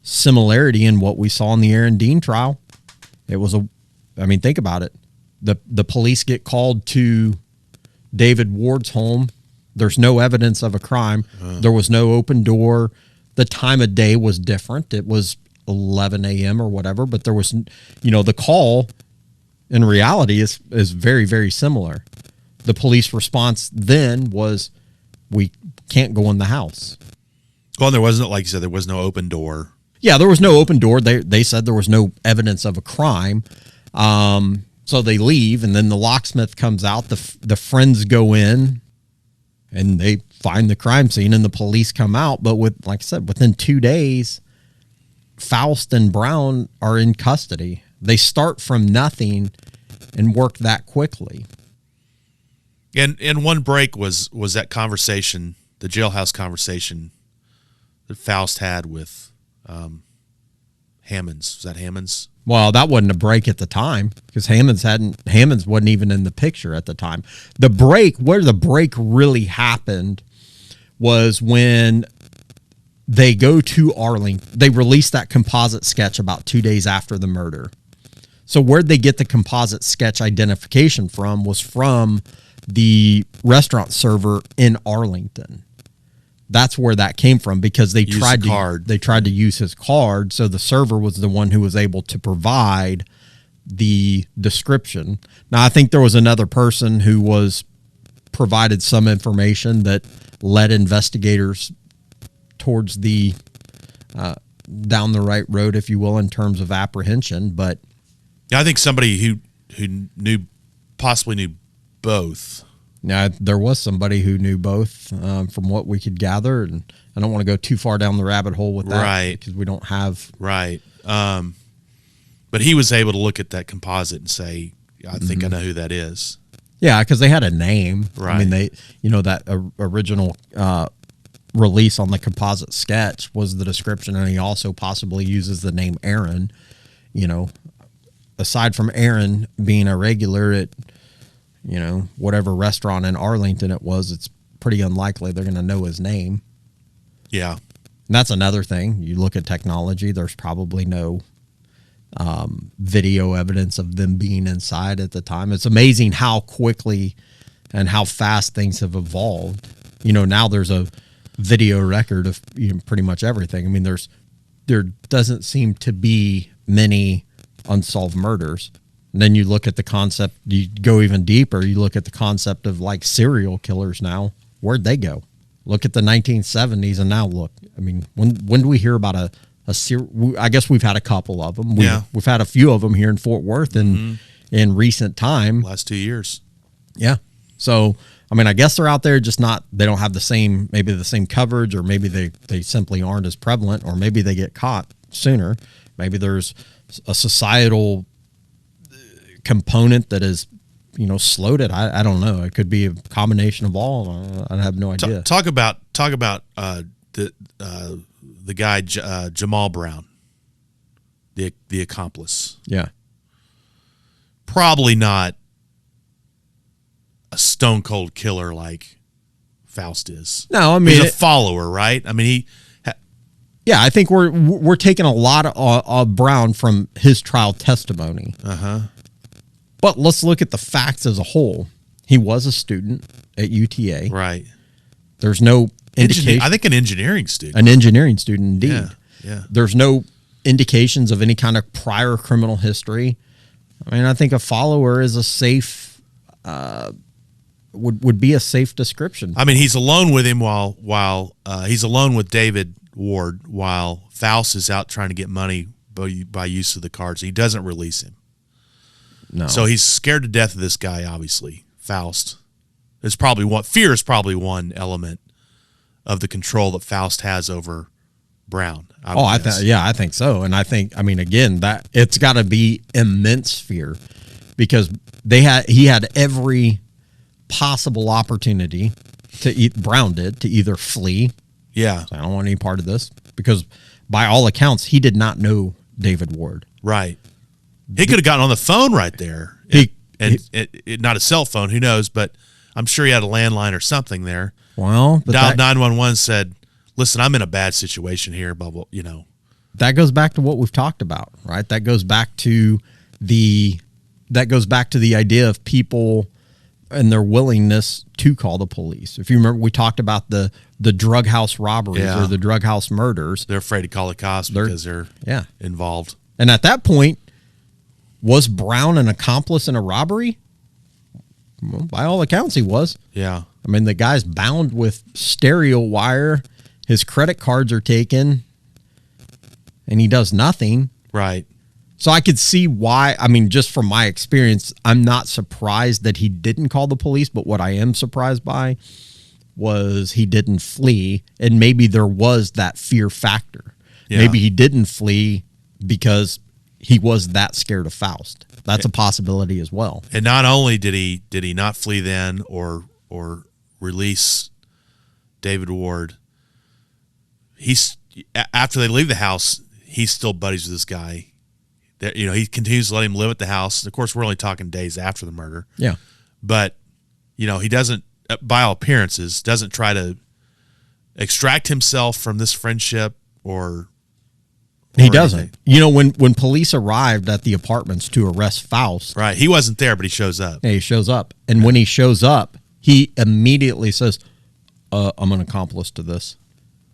similarity in what we saw in the Aaron Dean trial. It was think about it. The police get called to David Ward's home. There's no evidence of a crime. There was no open door. The time of day was different. It was 11 a.m. or whatever, but there was, the call in reality is very, very similar. The police response then was, we can't go in the house. Well, there wasn't, like you said, there was no open door. Yeah, there was no open door. They said there was no evidence of a crime. So they leave, and then the locksmith comes out. The friends go in, and they find the crime scene, and the police come out. But like I said, within 2 days, Faust and Brown are in custody. They start from nothing and work that quickly. And one break was that conversation, the jailhouse conversation that Faust had with Hammonds. Was that Hammonds? Well, that wasn't a break at the time because Hammonds wasn't even in the picture at the time. Where the break really happened was when they go to Arlington. They released that composite sketch about 2 days after the murder. So where'd they get the composite sketch identification from was from the restaurant server in Arlington. That's where that came from because they tried to use his card. So the server was the one who was able to provide the description. Now, I think there was another person who provided some information that led investigators towards the down the right road, if you will, in terms of apprehension. But I think somebody who possibly knew both. Now, there was somebody who knew both from what we could gather, and I don't want to go too far down the rabbit hole with that, right? Because we don't have right. But he was able to look at that composite and say, "I think I know who that is." Yeah, because they had a name. Right. I mean, that original release on the composite sketch was the description, and he also possibly uses the name Aaron. Aside from Aaron being a regular at whatever restaurant in Arlington it was, it's pretty unlikely they're going to know his name. Yeah. And that's another thing. You look at technology, there's probably no video evidence of them being inside at the time. It's amazing how quickly and how fast things have evolved. Now there's a video record of pretty much everything. I mean, there doesn't seem to be many unsolved murders. And then you look at the concept, you go even deeper, you look at the concept of like serial killers now. Where'd they go? Look at the 1970s and now look. I mean, when do we hear about I guess we've had a couple of them. We've had a few of them here in Fort Worth in recent time. Last 2 years. Yeah. So, I mean, I guess they're out there, just they don't have the same coverage, or maybe they simply aren't as prevalent, or maybe they get caught sooner. Maybe there's a societal component that is slowed it. I don't know. It could be a combination of all. I have no idea. Talk about the guy Jamal Brown, the accomplice. Yeah. Probably not a stone cold killer like Faust is. No, I mean, he's a follower, right? I mean, yeah, I think we're taking a lot of Brown from his trial testimony. But let's look at the facts as a whole. He was a student at UTA. Right. There's no indication. I think an engineering student. An engineering student, indeed. Yeah. There's no indications of any kind of prior criminal history. I mean, I think a follower is a safe, would be a safe description. I mean, he's alone with him while he's alone with David Ward while Faust is out trying to get money by use of the cards. He doesn't release him. No. So he's scared to death of this guy, obviously. Faust. Fear is probably one element of the control that Faust has over Brown. I think so. And I mean, again, that it's got to be immense fear because he had every possible opportunity Brown did to either flee. Yeah. I don't want any part of this because by all accounts, he did not know David Ward. Right. He could have gotten on the phone right there. Not a cell phone, who knows, but I'm sure he had a landline or something there. Well, but dialed 911, said, "Listen, I'm in a bad situation here, blah, blah, That goes back to what we've talked about, right? That goes back to the idea of people and their willingness to call the police. If you remember, we talked about the drug house robberies or the drug house murders. They're afraid to call the cops because they're involved. And at that point, was Brown an accomplice in a robbery? Well, by all accounts, he was. Yeah. I mean, the guy's bound with stereo wire. His credit cards are taken, and he does nothing. Right. So I could see why. I mean, just from my experience, I'm not surprised that he didn't call the police, but what I am surprised by was he didn't flee, and maybe there was that fear factor. Yeah. Maybe he didn't flee because he was that scared of Faust. That's a possibility as well. And not only did he not flee then or release David Ward, after they leave the house, he's still buddies with this guy. He continues to let him live at the house. Of course, we're only talking days after the murder. Yeah. But, he doesn't, by all appearances, doesn't try to extract himself from this friendship or he doesn't. Anything. When police arrived at the apartments to arrest Faust. Right. He wasn't there, but he shows up. Yeah, he shows up. And when he shows up, he immediately says, I'm an accomplice to this.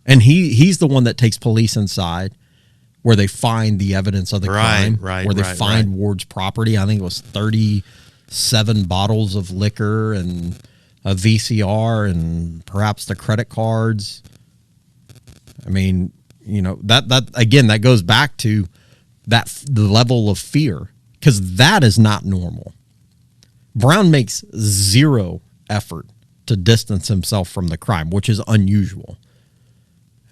And he's the one that takes police inside where they find the evidence of the crime. Where they find Ward's property. I think it was 37 bottles of liquor and a VCR and perhaps the credit cards. I mean, that again, that goes back to the level of fear, because that is not normal. Brown makes zero effort to distance himself from the crime, which is unusual.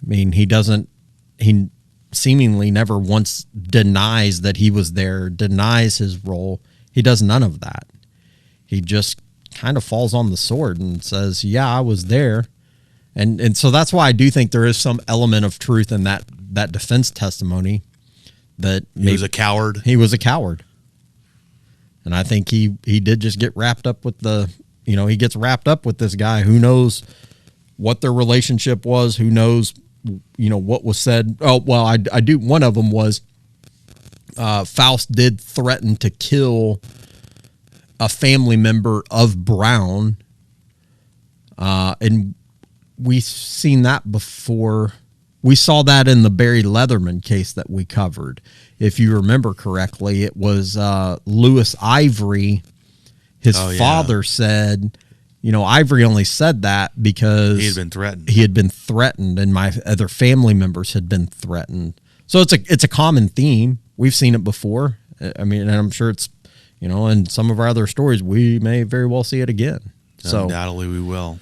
I mean, he seemingly never once denies that he was there, denies his role. He does none of that. He just kind of falls on the sword and says, yeah, I was there. And so that's why I do think there is some element of truth in that defense testimony that he was a coward. He was a coward. And I think he did just get wrapped up with he gets wrapped up with this guy. Who knows what their relationship was? Who knows, what was said? Oh, well, I do. One of them was Faust did threaten to kill a family member of Brown. And we've seen that before. We saw that in the Barry Leatherman case that we covered. If you remember correctly, it was Lewis Ivory. His father said, Ivory only said that because he had been threatened. He had been threatened, and my other family members had been threatened. So it's a common theme. We've seen it before. I mean, and I'm sure it's, in some of our other stories, we may very well see it again. So undoubtedly we will.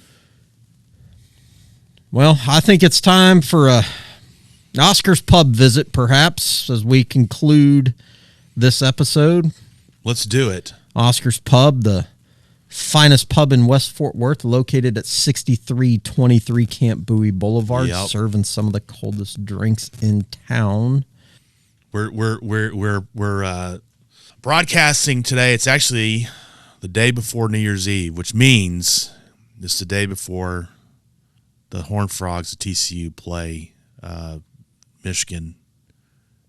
Well, I think it's time for a Oscar's pub visit, perhaps, as we conclude this episode. Let's do it. Oscar's Pub, the finest pub in West Fort Worth, located at 6323 Camp Bowie Boulevard, Yep. serving some of the coldest drinks in town. We're broadcasting today. It's actually the day before New Year's Eve, which means it's the day before the Horned Frogs of TCU play Michigan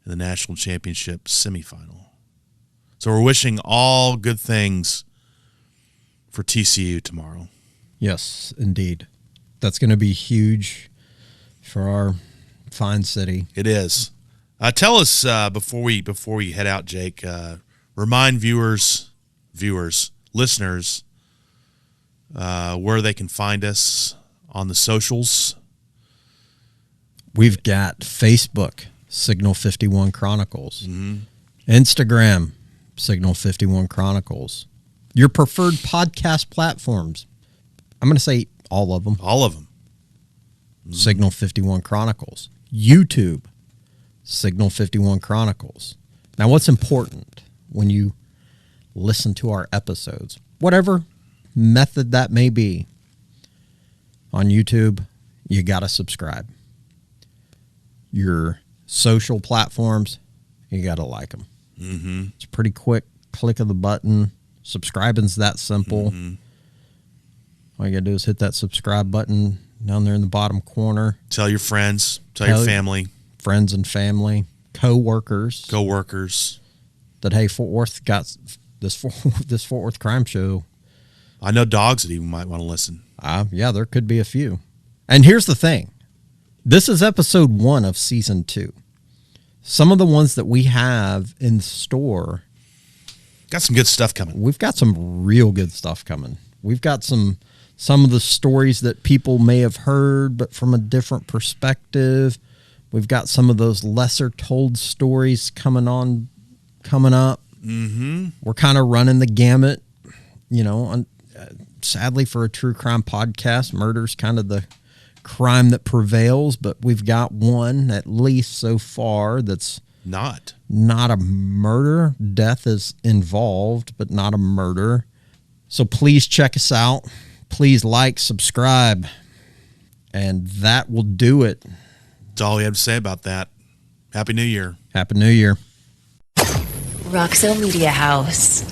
in the national championship semifinal. So we're wishing all good things for TCU tomorrow. Yes, indeed. That's going to be huge for our fine city. It is. Tell us before we head out, Jake. Remind viewers, listeners, where they can find us on the socials. We've got Facebook, Signal 51 Chronicles. Instagram, Signal 51 Chronicles. Your preferred podcast platforms. I'm going to say all of them. All of them. Signal 51 Chronicles. YouTube, Signal 51 Chronicles. Now, what's important when you listen to our episodes, whatever method that may be, on YouTube, you got to subscribe. Your social platforms, you got to like them. It's a pretty quick click of the button. Subscribing's that simple. All you got to do is hit that subscribe button down there in the bottom corner. Tell your friends. Tell your family. Friends and family. Co-workers. That, hey, Fort Worth got this Fort Worth crime show. I know dogs that even might want to listen. Yeah, there could be a few. And here's the thing. This is episode 1 of season 2. Some of the ones that we have in store. Got some good stuff coming. We've got some real good stuff coming. We've got some of the stories that people may have heard, but from a different perspective. We've got some of those lesser told stories coming up. We're kind of running the gamut, sadly for a true crime podcast, murder's kind of the crime that prevails, but we've got one at least so far that's not a murder. Death is involved, but not a murder. So please check us out. Please like, subscribe, and that will do it. That's all we have to say about that. Happy New Year. Happy New Year. Roxo Media House.